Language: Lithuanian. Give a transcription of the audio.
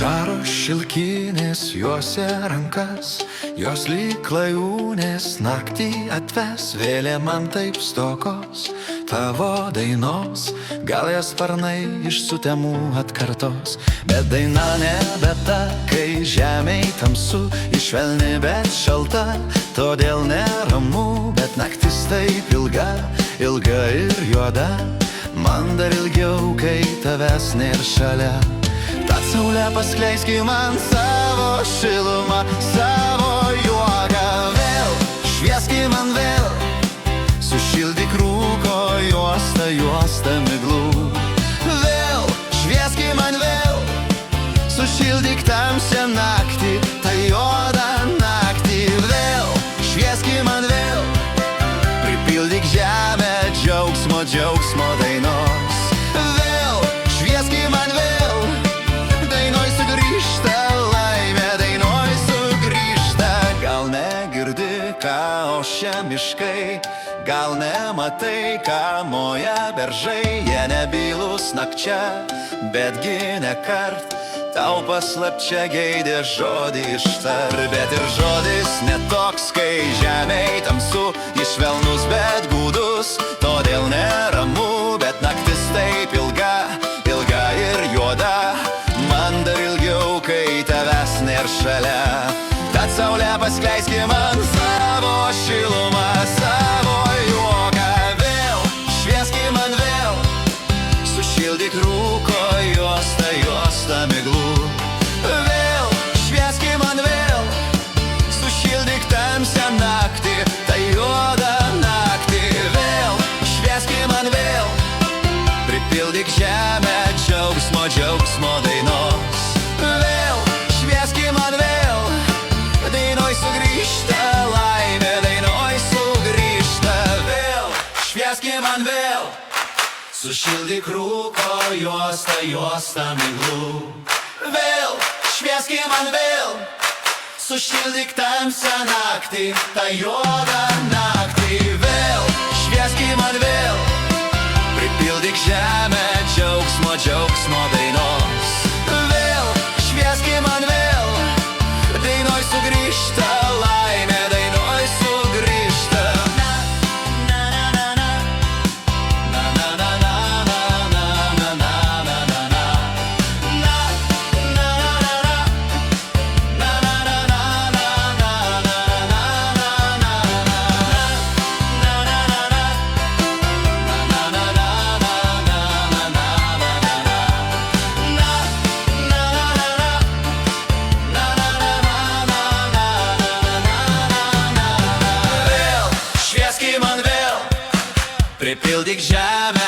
Žaro šilkinės juose rankas, jos lyg klajūnės naktį atves. Vėlė man taip stokos tavo dainos, gal jas sparnai iš sutemų atkartos. Bet daina nebe ta, kai žemėj tamsu, švelni bet šalta, todėl neramu. Bet naktis taip ilga, ilga ir juoda, man dar ilgiau, kai tavęs nėr šalia. Tad saulė paskleiski man savo šilumą, savo juoką. Vėl švieski man vėl, sušildyk rūko juostą, juostą miglų. Vėl švieski man vėl, sušildyk tamsią naktį, tą juodą naktį. Vėl švieski man vėl, pripildyk žemę džiaugsmo, džiaugsmo dainos. Vėl švieski man vėl, dainoj sugrįžta laimė, dainoj sugrįžta. Gal negirdi, ką ošia miškai, gal nematai, ką moja beržai. Jie nebylūs nakčia, betgi nekart tau paslapčia geidė žodį ištar. Bet ir žodis netoks, kai žemėj tamsu, jis švelnus bet gūdus, todėl neramu. Bet naktis taip ilga, ilga ir juoda, man dar ilgiau, kai tavęs nėr šalia. Tad saulė paskleiski man savo šilumą, savo juoką. Vėl švieski man vėl, sušildyk rūko juostą, juostą miglų. Vėl švieski man vėl, sušildyk tamsią naktį, tą juodą naktį. Vėl švieski man vėl, pripildyk žemę džiaugsmo, džiaugsmo dainos. Vėl švieski man vėl, dainoj sugrįžta laimė, dainoj sugrįžta. Vėl švieski man vėl, sušildyk rūko juostą, juostą miglų. Vėl švieski man vėl, sušildyk tamsią naktį, tą juodą naktį. Vėl švieski man vėl, pripildyk žemę džiaugsmo, džiaugsmo dainos. Vėl švieski man vėl, dainoj sugrįžta laimė, dainoj sugrįžta. Pripildyk žemę